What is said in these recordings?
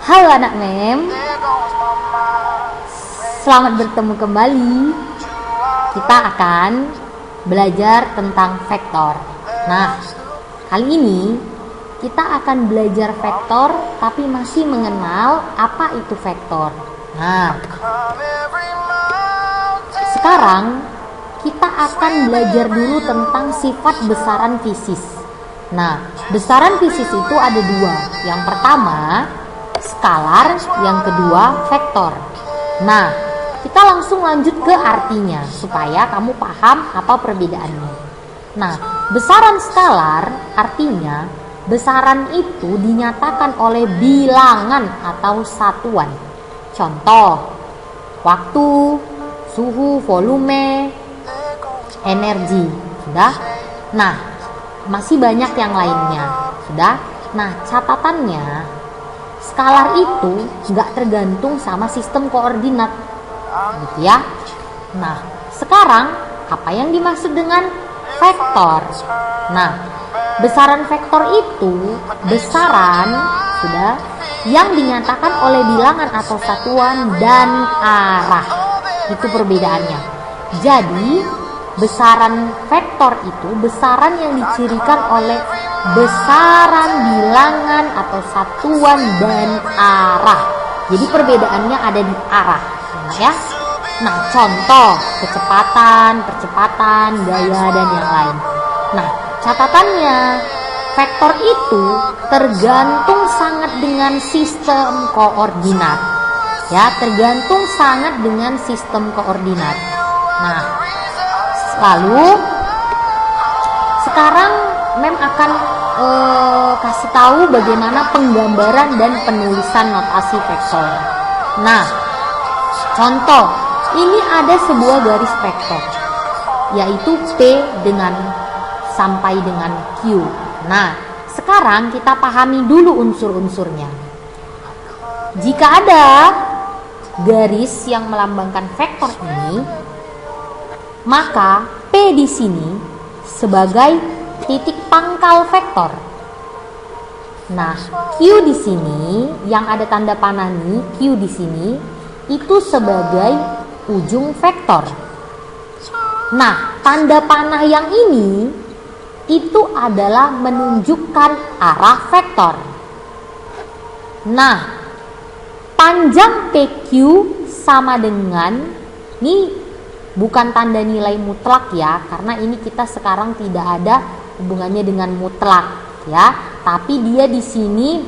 Halo anak mem, selamat bertemu kembali. Kita akan belajar tentang vektor. Nah, kali ini kita akan belajar vektor tapi masih mengenal apa itu vektor. Nah, sekarang kita akan belajar dulu tentang sifat besaran fisis. Nah, besaran fisis itu ada dua. Yang pertama skalar, yang kedua vektor. Nah, kita langsung lanjut ke artinya supaya kamu paham apa perbedaannya. Nah, besaran skalar artinya besaran itu dinyatakan oleh bilangan atau satuan. Contoh, waktu, suhu, volume, energi. Sudah? Nah, masih banyak yang lainnya. Sudah? Nah, catatannya skalar itu nggak tergantung sama sistem koordinat, gitu ya. Nah, sekarang apa yang dimaksud dengan vektor? Nah, besaran vektor itu besaran sudah yang dinyatakan oleh bilangan atau satuan dan arah. Itu perbedaannya. Jadi, besaran vektor itu besaran yang dicirikan oleh besaran bilangan atau satuan dan arah. Jadi perbedaannya ada di arah, ya. Nah, contoh percepatan, gaya dan yang lain. Nah, catatannya vektor itu tergantung sangat dengan sistem koordinat. Ya, tergantung sangat dengan sistem koordinat. Nah, lalu sekarang Mem akan kasih tahu bagaimana penggambaran dan penulisan notasi vektor. Nah, contoh, ini ada sebuah garis vektor, yaitu P sampai dengan Q. Nah, sekarang kita pahami dulu unsur-unsurnya. Jika ada garis yang melambangkan vektor ini, maka P di sini sebagai titik pangkal vektor. Nah, Q di sini yang ada tanda panah nih, Q di sini itu sebagai ujung vektor. Nah, tanda panah yang ini itu adalah menunjukkan arah vektor. Nah, panjang PQ sama dengan ini bukan tanda nilai mutlak ya, karena ini kita sekarang tidak ada hubungannya dengan mutlak ya, tapi dia di sini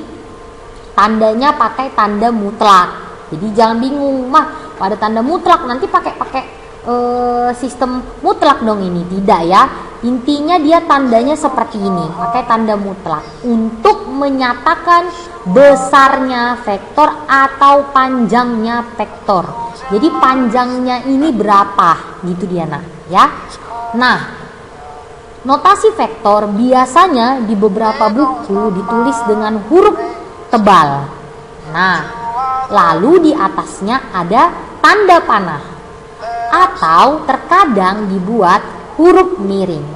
tandanya pakai tanda mutlak. Jadi jangan bingung, mah pada tanda mutlak nanti pakai sistem mutlak dong, ini tidak ya. Intinya dia tandanya seperti ini, pakai tanda mutlak untuk menyatakan besarnya vektor atau panjangnya vektor. Jadi panjangnya ini berapa gitu dia nak ya. Nah, notasi vektor biasanya di beberapa buku ditulis dengan huruf tebal. Nah, lalu di atasnya ada tanda panah atau terkadang dibuat huruf miring.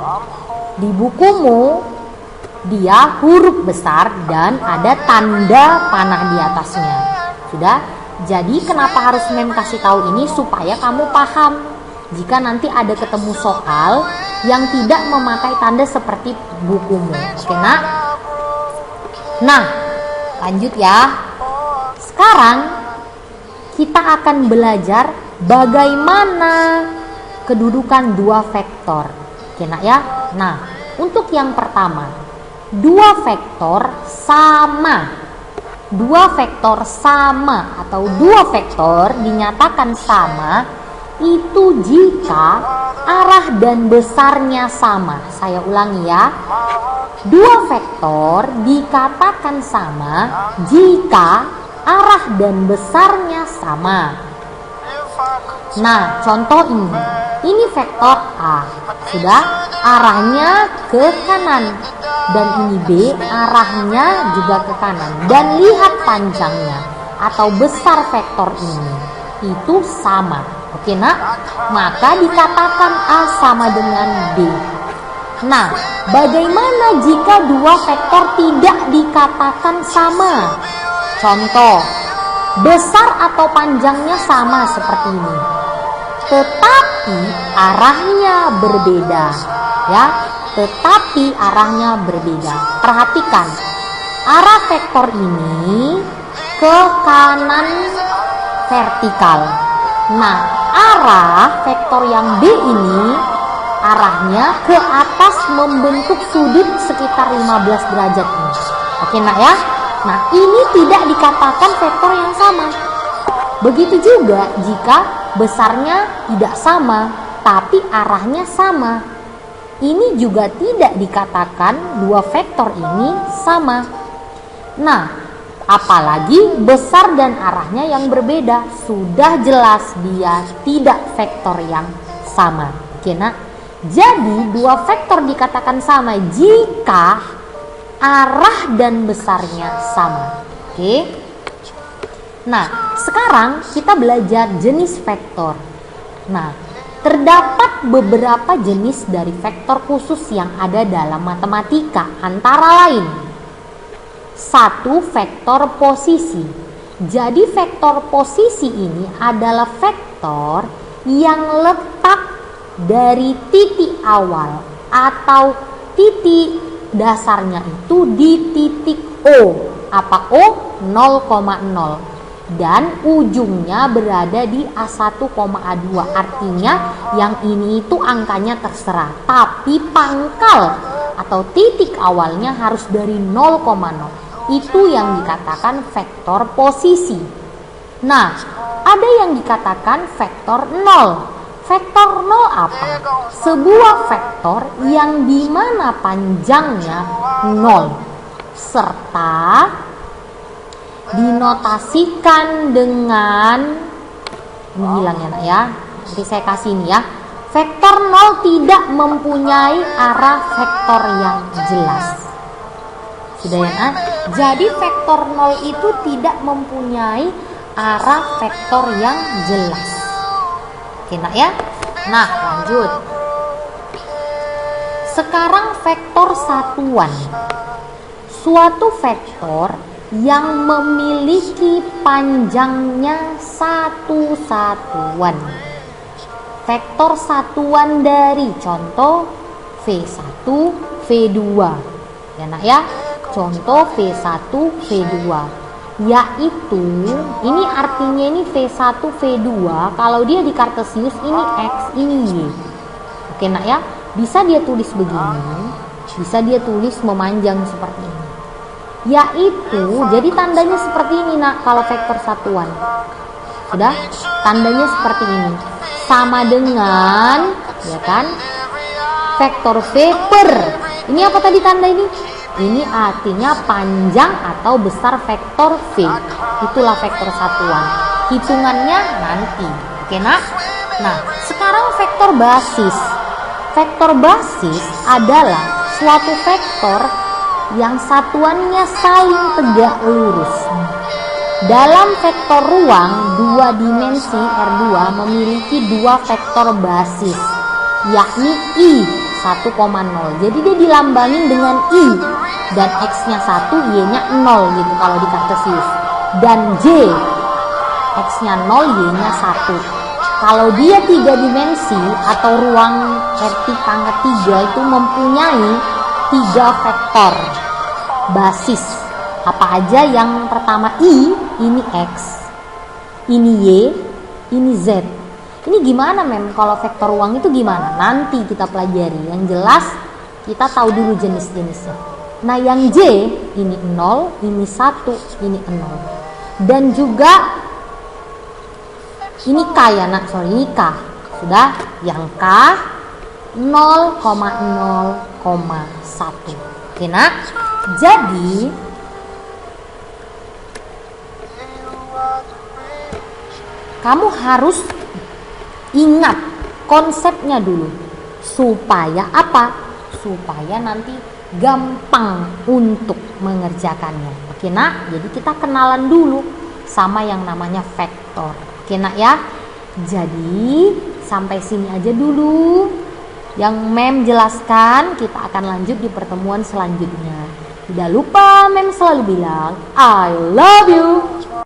Di bukumu dia huruf besar dan ada tanda panah di atasnya. Sudah? Jadi kenapa harus Mem kasih tahu ini supaya kamu paham jika nanti ada ketemu soal yang tidak memakai tanda seperti bukumu. Oke nak? Nah, lanjut ya. Sekarang kita akan belajar bagaimana kedudukan dua vektor. Oke nak ya? Nah, untuk yang pertama, dua vektor sama. Dua vektor sama atau dua vektor dinyatakan sama itu jika arah dan besarnya sama. Saya ulangi ya. Dua vektor dikatakan sama jika arah dan besarnya sama. Nah, contoh ini. Ini vektor A. Sudah, arahnya ke kanan. Dan ini B, arahnya juga ke kanan. Dan lihat panjangnya atau besar vektor ini. Itu sama. Oke nak? Maka dikatakan A sama dengan B. Nah, bagaimana jika dua vektor tidak dikatakan sama? Contoh, besar atau panjangnya sama seperti ini, tetapi arahnya berbeda, ya. Tetapi arahnya berbeda. Perhatikan, arah vektor ini ke kanan vertikal. Nah, arah vektor yang B ini arahnya ke atas membentuk sudut sekitar 15 derajat ini. Oke nak ya. Nah, ini tidak dikatakan vektor yang sama. Begitu juga jika besarnya tidak sama tapi arahnya sama. Ini juga tidak dikatakan dua vektor ini sama. Nah, apalagi besar dan arahnya yang berbeda, sudah jelas dia tidak vektor yang sama. Oke nak. Jadi dua vektor dikatakan sama jika arah dan besarnya sama. Oke. Nah, sekarang kita belajar jenis vektor. Nah, terdapat beberapa jenis dari vektor khusus yang ada dalam matematika, antara lain: 1. Vektor posisi. Jadi vektor posisi ini adalah vektor yang letak dari titik awal atau titik dasarnya itu di titik O. Apa O? 0,0. Dan ujungnya berada di A1,2. Artinya yang ini itu angkanya terserah, tapi pangkal atau titik awalnya harus dari 0,0. Itu yang dikatakan vektor posisi. Nah, ada yang dikatakan vektor 0. Vektor 0 apa? Sebuah vektor yang dimana panjangnya 0 serta dinotasikan dengan, ini hilang ya nak ya, nanti saya kasih ini ya. Vektor 0 tidak mempunyai arah vektor yang jelas. Sudah ya nak? Jadi vektor 0 itu tidak mempunyai arah vektor yang jelas. Oke nak ya. Nah, lanjut. Sekarang vektor satuan. Suatu vektor yang memiliki panjangnya satu satuan. Vektor satuan dari contoh V1, V2. Ya nak ya. Contoh V1, V2. Yaitu ini artinya ini V1, V2, kalau dia di Kartesius ini X, ini Y. Oke nak ya, bisa dia tulis begini, bisa dia tulis memanjang seperti ini. Yaitu jadi tandanya seperti ini nak kalau vektor satuan. Sudah, tandanya seperti ini. Sama dengan ya kan vektor V per. Ini apa tadi tanda ini? Ini artinya panjang atau besar vektor V. Itulah vektor satuan. Hitungannya nanti. Oke nak? Nah, sekarang vektor basis. Vektor basis adalah suatu vektor yang satuannya saling tegak lurus. Dalam vektor ruang dua dimensi R2 memiliki dua vektor basis, yakni I 1,0. Jadi dia dilambangin dengan I dan X-nya 1, Y-nya 0 gitu kalau di Kartesius. Dan J, X-nya 0, Y-nya 1. Kalau dia 3 dimensi atau ruang RT pangkat 3 itu mempunyai 3 vektor basis. Apa aja? Yang pertama I, ini X, ini Y, ini Z. Ini gimana mem? Kalau vektor ruang itu gimana? Nanti kita pelajari. Yang jelas kita tahu dulu jenis-jenisnya. Nah yang J ini 0, ini 1, ini 0. Dan juga ini K ya nak, sorry ini K. Sudah, yang K 0,0,1. Oke nak. Jadi kamu harus ingat konsepnya dulu. Supaya apa? Supaya nanti gampang untuk mengerjakannya. Oke nak, jadi kita kenalan dulu sama yang namanya vektor. Oke nak ya. Jadi sampai sini aja dulu yang mem jelaskan. Kita akan lanjut di pertemuan selanjutnya. Tidak lupa Mem selalu bilang I love you.